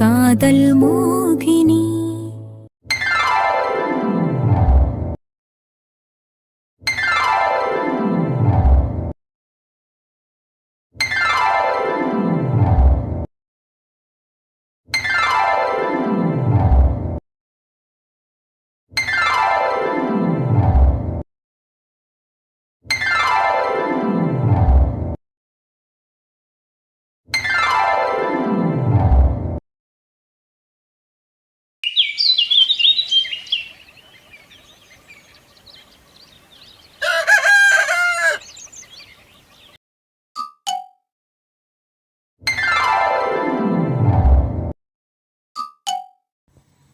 காதல் மோகினி.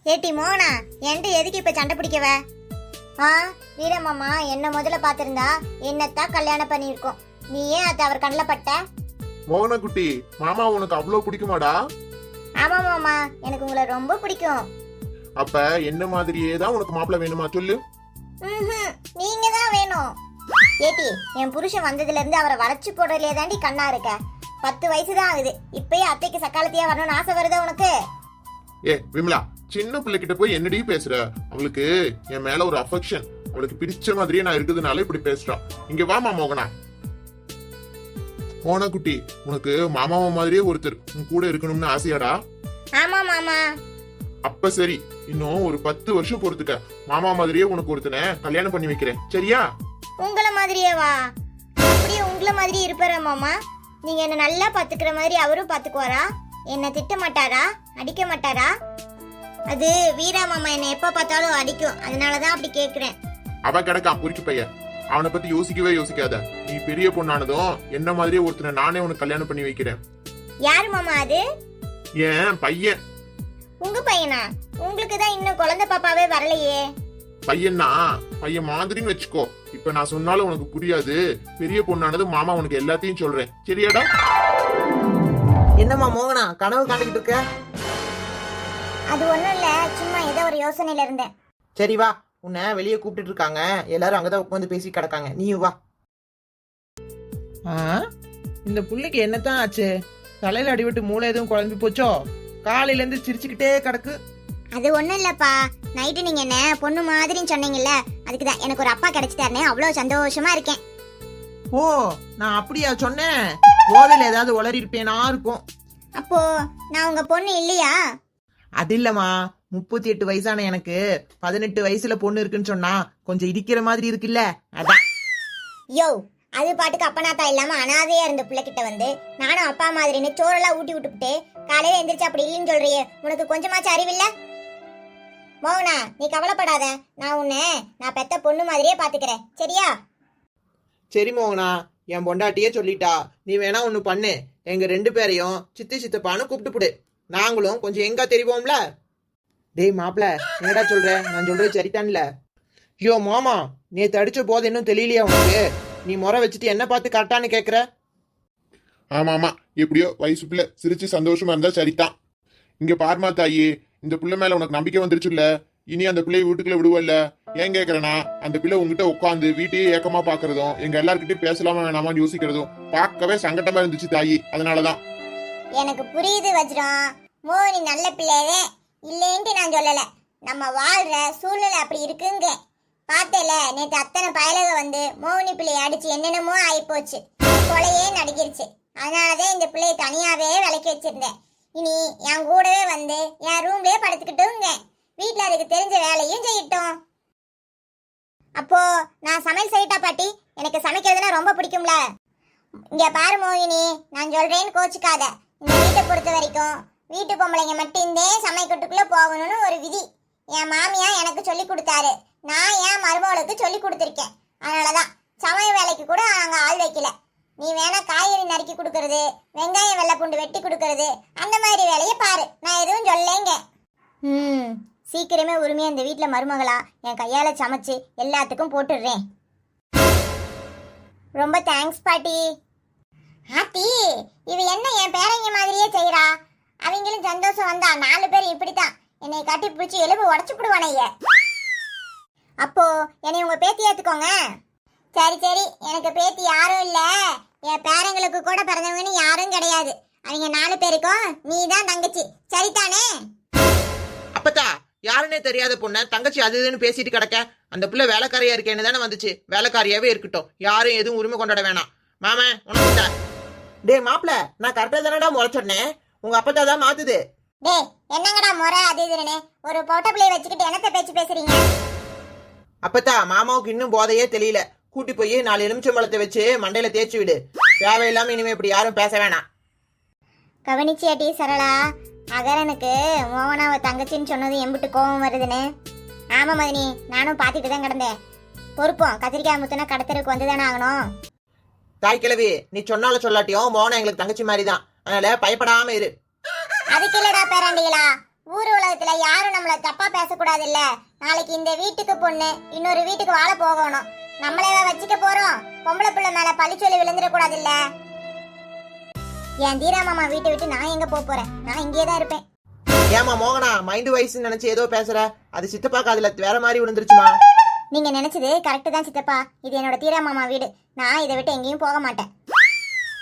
ஏட்டி மோனா, என்கிட்ட எதுக்கு இப்ப சண்டை பிடிக்கவ? வீரமாமா என்ன முதல்ல பாத்திருந்தா என்னத்தான் கல்யாணம் பண்ணிருக்கோம். நீ ஏன் அது அவர் கண்ணில் பட்ட? மோகன குட்டி, மாமா உனக்கு அவ்வளவு பிடிக்குமாடா? ஆமா மாமா, எனக்கு உங்களை ரொம்ப பிடிக்கும். அப்ப என்ன மாதிரியே தான் உனக்கு மாப்பிள்ள வேணுமா சொல்லு? நீங்க தான் வேணும். ஏட்டி, என் புருஷன் வந்ததுல இருந்து அவரை வளைச்சு போடலையே தாண்டி கண்ணா இருக்க. 10 வயசு தான் ஆகுது, இப்பயே அத்தைக்கு சக்காலத்தையா வரணும்னு ஆசை வருதா உனக்கு? ஏ விமலா, சின்ன பிள்ளைகிட்ட போய் என்னடி பேசுற? அவளுக்கு என் மேல ஒரு அஃபெக்ஷன், அவளுக்கு பிடிச்ச மாதிரியே நான் இருக்குதுனால இப்படி பேசுறான். இங்க வாமா மோகனா. மோகனா குட்டி, உனக்கு மாமாவ மாதிரியே ஒருத்தர் உன் கூட இருக்கணும்னு ஆசையாடா? ஆமா மாமா. அப்ப சரி, இன்னும் ஒரு 10 வருஷம் பொறுத்துக்க. மாமா மாதிரியே உனக்கு ஒருத்தனை கல்யாணம் பண்ணி வைக்கிறேன், சரியா? உங்கள மாதிரியே வா? அப்படியே உங்கள மாதிரி இருப்பாரா மாமா? நீங்க என்ன நல்லா பாத்துக்கிற மாதிரி அவரும் பாத்துக்குவாரா? என்ன திட்ட மாட்டாரா? அடிக்க மாட்டாரா? அது வீரா மாமா என்ன எப்ப பார்த்தாலும் அடிக்கும், அதனாலதான் அப்படி கேக்குறேன். அவ கிடக்கான் புரிச்சு பையன், அவனை பத்தி யோசிக்கவே யோசிக்காத. நீ பெரிய பொண்ணானதும் என்ன மாதிரியே ஒருத்தனை நானே உனக்கு கல்யாணம் பண்ணி வைக்கிறேன். யாரு மாமா அது? ஏன் பையன். உங்க பையனா? உங்களுக்கு தான் இன்னும் குழந்தை பாப்பாவே வரலையே. பையன்னா பையன் மாதிரின்னு வச்சுக்கோ. இப்ப நான் சொன்னாலும் உனக்கு புரியாது. பெரிய பொண்ணானது மாமா உனக்கு எல்லாத்தையும் சொல்றேன், சரியாடா? என்னம்மா மோகனா, கனவு காண்டிக்கிட்டு இருக்க? அது ஒண்ணும் இல்ல, சும்மா ஏதோ ஒரு யோசனையில இருந்தேன். சரி வா, உன்னை வெளியே கூப்பிட்டு இருக்காங்க, எல்லாரும் அங்கதான் உட்காந்து பேசி கிடக்காங்க, நீயும் வா. இந்த புள்ளைக்கு என்னத்தான் ஆச்சு? தலையில அடிபட்டு மூளை எதுவும் குழம்பி போச்சோ? காலையில இருந்து சிரிச்சுக்கிட்டே கிடக்கு. அது ஒண்ணும் இல்லப்பா, நைட்டு நீங்க என்ன பொண்ணு மாதிரின்னு சொன்னீங்கல்ல, அதுக்குதான் எனக்கு ஒரு அப்பா கிடைச்சிட்டாருன்னு அவ்வளவு சந்தோஷமா இருக்கேன். ஓ, நான் அப்படியா சொன்னேன்? போதையில ஏதாவது உளறி இருப்பேனா இருக்கும். அப்போ நான் உங்க பொண்ணு இல்லையா? அது இல்லம்மா, 38 வயசான எனக்கு 18 வயசுல பொண்ணு இருக்குன்னு சொன்னா கொஞ்சம் இடிக்கிற மாதிரி இருக்குல்ல, அதான். யோ, அது பாட்டுக்கு அப்பனாத்தா இல்லாம அனாதையா இருந்த பிள்ளைகிட்ட வந்து நானும் அப்பா மாதிரின்னு சோறெல்லாம் ஊட்டி விட்டுவிட்டு காலையில எந்திரிச்சு அப்படி இல்லைன்னு சொல்றியே, உனக்கு கொஞ்சமாச்சும் அறிவில்ல? மோகனா, நீ கவலைப்படாத, நான் பெத்த பொண்ணு மாதிரியே பாத்துக்கிறேன், சரியா? சரி மோகனா, என் பொண்டாட்டியே சொல்லிட்டா, நீ வேணா ஒண்ணு பண்ணு, எங்க 2 பேரையும் சித்தி சித்தப்பான்னு கூப்பிட்டு, நாங்களும் கொஞ்சம் எங்க தெரிவோம்ல. டேய் மாப்பிள, என்னடா சொல்ற? நான் சொல்றது சரிதான்ல? ஐயோ மாமா, நேத்து அடிச்ச போது இன்னும் தெரியலையா உனக்கு? நீ முறை வச்சுட்டு என்ன பார்த்து கரெக்டான்னு கேக்குற? ஆமா ஆமா, எப்படியோ வயசு பிள்ளை சிரிச்சு சந்தோஷமா இருந்தா சரிதான். இங்க பார்மா தாயி, இந்த பிள்ளை மேல உனக்கு நம்பிக்கை வந்துருச்சுல்ல, இனி அந்த பிள்ளைய வீட்டுக்குள்ள விடுவல்ல. ஏன் கேக்குறேன்னா, அந்த பிள்ளை உங்ககிட்ட உட்காந்து வீட்டையே ஏக்கமா பாக்குறதும் எங்க எல்லார்கிட்டயும் பேசலாமா வேணாமான்னு யோசிக்கிறதும் பார்க்கவே சங்கட்டமா இருந்துச்சு தாயி, அதனாலதான். எனக்கு புரியுது வஜ்ரம், மோகினி நல்ல பிள்ளையே இல்லைன்ட்டு நான் சொல்லல, நம்ம வாழ்ற சூழ்நிலை அப்படி இருக்குங்க. பார்த்தேல, நேற்று அத்தனை பயலக வந்து மோகினி பிள்ளைய அடிச்சு என்னென்னமோ ஆயிப்போச்சு, கொலையே நடிக்கிருச்சு. அதனாலதான் இந்த பிள்ளைய தனியாவே விலக்கி வச்சிருந்தேன். இனி என் கூடவே வந்து என் ரூம்லயே படுத்துக்கிட்டுங்க, வீட்டுல அதுக்கு தெரிஞ்ச வேலையும் செய்யட்டும். அப்போ நான் சமையல் செய்யட்டா பாட்டி? எனக்கு சமைக்கிறதுனா ரொம்ப பிடிக்கும்ல. இங்க பாரு மோகினி, நான் சொல்றேன்னு கோச்சுக்காத. இந்த வீட்டை பொறுத்த வரைக்கும் வீட்டு பொம்பளைங்க மட்டும்தே சமைக்கட்டுக்குள்ள போகணும்னு ஒரு விதி என் மாமியா எனக்கு சொல்லி கொடுத்தாரு. நான் என் மருமகளுக்கு சொல்லி கொடுத்துருக்கேன். அதனாலதான் சமையல் வேலைக்கு கூட நாங்க ஆள் வைக்கல. நீ வேணா காய்கறி நறுக்கி கொடுக்கறது, வெங்காயம் வெள்ளை பூண்டு வெட்டி கொடுக்கறது, அந்த மாதிரி வேலையை பாரு, நான் எதுவும் சொல்லேங்க. சீக்கிரமே உரிமையா இந்த வீட்டுல மருமகளா என் கையால சமைச்சு எல்லாத்துக்கும் போட்டுடுறேன். ரொம்ப தேங்க்ஸ் பாட்டி. ஆத்தி, இவ என்ன என் பேரங்க மாதிரியே செய்யறா? அவங்களும் சந்தோஷம் வந்தா 4 பேர் இப்படித்தான் என்னை கட்டி பிடிச்சி எலும்பு உடச்சு போடுவானைய. அப்போ என்னை உங்க பேத்தி ஏத்துக்கோங்க. சரி சரி, எனக்கு பேத்தி யாரும் இல்ல, என் பேரங்களுக்கு கூட பிறந்தவங்கன்னு யாரும் கிடையாது. அவங்க 4 பேருக்கும் நீ தான் தங்கச்சி சரிதானே? அப்பத்தா யாருன்னே தெரியாத பொண்ணை தங்கச்சி அது இதுன்னு பேசிட்டு கிடக்க. அந்த பிள்ளை வேலைக்காரியா இருக்கேன்னு தானே வந்துச்சு. வேலைக்காரியாவே இருக்கட்டும், யாரும் எதுவும் உரிமை கொண்டாட வேணாம். மாமா உனக்கு டே மாப்பிள்ள, நான் கரெக்டா தானடா முறைச்சொன்னேன். உங்க அப்பத்தா தான் மாத்துது. டேய் என்னங்கடா முறை அது இதுன்னு ஒரு பொட்ட பிள்ளைய வச்சுக்கிட்டு என்னத்த பேச்சு பேசுறீங்க? அப்பத்தா மாமாவுக்கு இன்னும் போதையே தெரியல. கூட்டி போய் 4 எலுமிச்சம்பழத்தை வச்சு மண்டையில தேய்ச்சி விடு. தேவையில்லாம இனிமே இப்படி யாரும் பேச வேணாம். கவனிச்சியாட்டி சரளா, அகரனுக்கு மோகனாவை தங்கச்சின்னு சொன்னது எம்பிட்டு கோபம் வருதுன்னு. ஆமா மதினி, நானும் பார்த்துட்டு தான் கிடந்தேன். பொறுப்போம், கத்திரிக்காய் முத்துனா கடத்தருக்கு வந்து தானே ஆகணும். தாய் கிழவி, நீ சொன்னாலும் சொல்லாட்டியும் மோகனா எங்களுக்கு தங்கச்சி மாதிரி தான். அதனால பயப்படாம இரு. அதுக்கு இல்லடா பேராண்டிகளா, ஊர் உலகத்துல யாரும் நம்மள தப்பா பேசக்கூடாது இல்ல. நாளைக்கு இந்த வீட்டுக்கு பொண்ணு இன்னொரு வீட்டுக்கு வாழ போகணும். நம்மளே வச்சுக்க போறோம். பொம்பளை பிள்ளை மேல பழிச்சொல்லி விழுந்துடக்கூடாது இல்ல. என் தீரா மாமா வீட்டை விட்டு நான் எங்க போறேன்? நான் இங்கே தான் இருப்பேன். ஏமா மோகனா மைண்ட் வயசுன்னு நினைச்சு ஏதோ பேசுற? அது சித்தப்பாக்கு அதுல வேற மாதிரி விழுந்துருச்சுமா. நீங்க நினைச்சது கரெக்ட் தான் சித்தப்பா. இது என்னோட தீரா மாமா வீடு. நான் இதை விட்டு எங்கேயும் போக மாட்டேன்.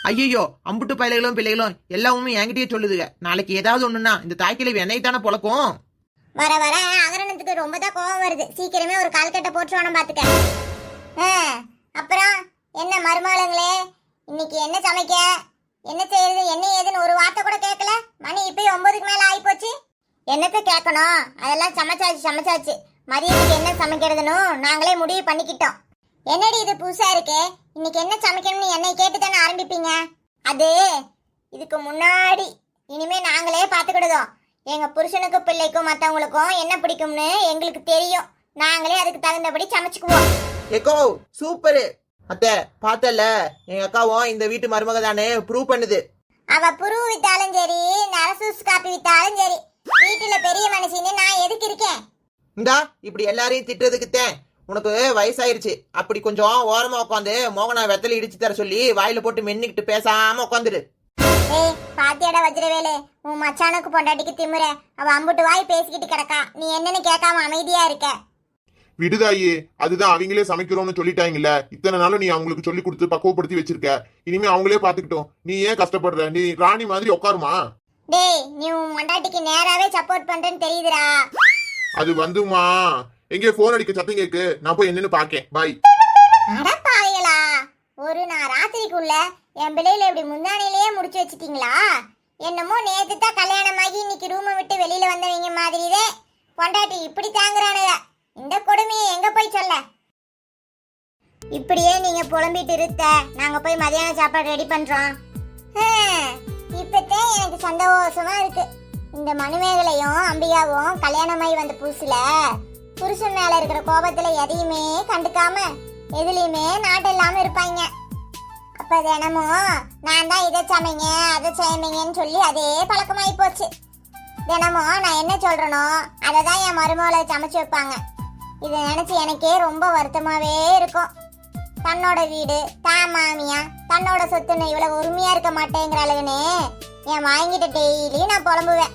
ஐயோ, அம்புட்டு பயல்களும் பிள்ளைகளும் எல்லாமே என்கிட்டயே சொல்லுதுங்க. நாளைக்கு ஏதாவது ஒண்ணுன்னா இந்த தாய்க்கிழவி என்னை தானே பொழக்கும். வர வர அகரணத்துக்கு ரொம்ப தான் கோவம் வருது. சீக்கிரமே ஒரு கால்கட்டை போட்டுவானு பாத்துக்க. அப்புறம் என்ன மருமகளங்களே, இன்னைக்கு என்ன சமைக்க, என்ன செய்யுது, என்ன ஏதுன்னு ஒரு வார்த்தை கூட கேட்கல. மணி இப்பயும் 9க்கு மேல ஆகி போச்சு. என்னத்த கேட்கணும், அதெல்லாம் சமைச்சாச்சு. மதியத்துக்கு என்ன சமைக்கிறதுன்னு நாங்களே முடிவு பண்ணிக்கிட்டோம். என்னடி இது புதுசா இருக்கு? இன்னைக்கு என்ன சமைக்கணும்னு என்னை கேட்டு தானே ஆரம்பிப்பீங்க. அது இதுக்கு முன்னாடி இனிமே நாங்களே பாத்துக்கிடுதோம். எங்க புருஷனுக்கு பிள்ளைக்கும் மத்தவங்களுக்கும் என்ன பிடிக்கும்னு எங்களுக்கு தெரியும். நாங்களே அதுக்கு தகுந்தபடி சமைச்சுக்குவோம். ஏக்கோ சூப்பரு. அத்தை பார்த்தல, எங்க அக்காவும் இந்த வீட்டு மருமக தானே ப்ரூவ் பண்ணுது. அவ புரு வித்தாலும் சரி, நரசூஸ் காப்பி வித்தாலும் சரி, வீட்டுல பெரிய மனுஷின்னு நான் எதுக்கு இருக்கேன்? இந்தா இப்படி எல்லாரையும் திட்டுறதுக்குத்தேன். உனக்கு வயசாயிருச்சு. அப்படி கொஞ்சம் ஓரமா உட்காந்து மோகனா வெத்தலை இடிச்சு தர சொல்லி வாயில போட்டு மென்னிக்கிட்டு பேசாம உட்காந்துரு. ஏய் பாத்தியாடா வஜ்ரவேலு, உன் மச்சானுக்கு பொண்டாட்டிக்கு திமுற. அவ அம்புட்டு வாய் பேசிக்கிட்டு கிடக்கா. நீ என்னன்னு கேட்காம அமைதியா இருக்க. விடுதாயே, அதுதான் அவங்களே சமைக்கிறோம்னு சொல்லிட்டாங்கல்ல. இத்தனை நாளும் நீ அவங்களுக்கு சொல்லி கொடுத்து பக்குவப்படுத்தி வச்சிருக்க. இனிமே அவங்களே பாத்துக்கிட்டோம். நீ ஏன் கஷ்டப்படுற? நீ ராணி மாதிரி உட்காருமா. டேய் நீ உன் பொண்டாட்டிக்கு நேராவே சப்போர்ட் பண்றேன்னு தெரியுதுடா. அது வந்துமா, எங்கே போன் அடிக்க சத்தம் கேக்கு. நான் போய் என்னன்னு பாக்கேன். பாய். அடப்பாவிகளா, ஒரு நான் ராத்திரிக்குள்ள என் பிள்ளையில இப்படி முந்தானையிலேயே முடிச்சு வச்சிட்டீங்களா? என்னமோ நேத்து தான் கல்யாணமாகி இன்னைக்கு ரூமை விட்டு வெளியில வந்தவங்க மாதிரியே பொண்டாட்டி இப்படி தாங்குறானுங்க. இந்த கொடுமையை எங்க போய் சொல்ல? இப்படியே நீங்க புலம்பிட்டு இருக்க, நாங்க போய் மதியான சாப்பாடு ரெடி பண்றோம். இப்பதான் எனக்கு சந்தோஷமா இருக்கு. இந்த மணிமேகலையும் அம்பிகாவும் கல்யாணமாயி வந்த புதுசுல புருஷன் மேல இருக்கிற கோபத்துல எதையுமே கண்டுக்காம எதுலயுமே நாட்டம் இல்லாம இருப்பாங்க. அப்ப தினமும் நான் தான் இதை சமைங்க அதை செய்வீங்கன்னு சொல்லி அதே பழக்கமாயி போச்சு. தினமும் நான் என்ன சொல்றேனோ அதை தான் என் மருமகளை சமைச்சு வைப்பாங்க. இதை நினைச்சு எனக்கே ரொம்ப வருத்தமாவே இருக்கும். தன்னோட வீடு தான் மாமியா, தன்னோட சொத்துன்னு இவ்வளவு உரிமையா இருக்க மாட்டேங்கிற அளவுன்னு என் வாங்கிட்ட டெய்லி நான் புலம்புவேன்.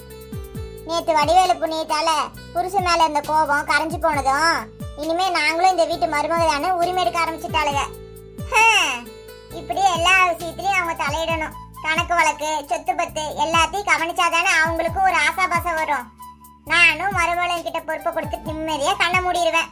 நேத்து வடிவேலு புண்ணியத்தால புருஷன் மேல இருந்த கோபம் கரைஞ்சு போனதும் இனிமே நாங்களும் இந்த வீட்டு மருமகதான உரிமை எடுக்க ஆரம்பிச்சுட்டாளுங்க. இப்படியே எல்லா விஷயத்திலயும் அவங்க தலையிடணும். கணக்கு வழக்கு சொத்து பத்து எல்லாத்தையும் கவனிச்சாதானே அவங்களுக்கும் ஒரு ஆசாபாசம் வரும். நானும் மருமகன் கிட்ட பொறுப்பை கொடுத்து நிம்மதியா கண்ண மூடிடுவேன்.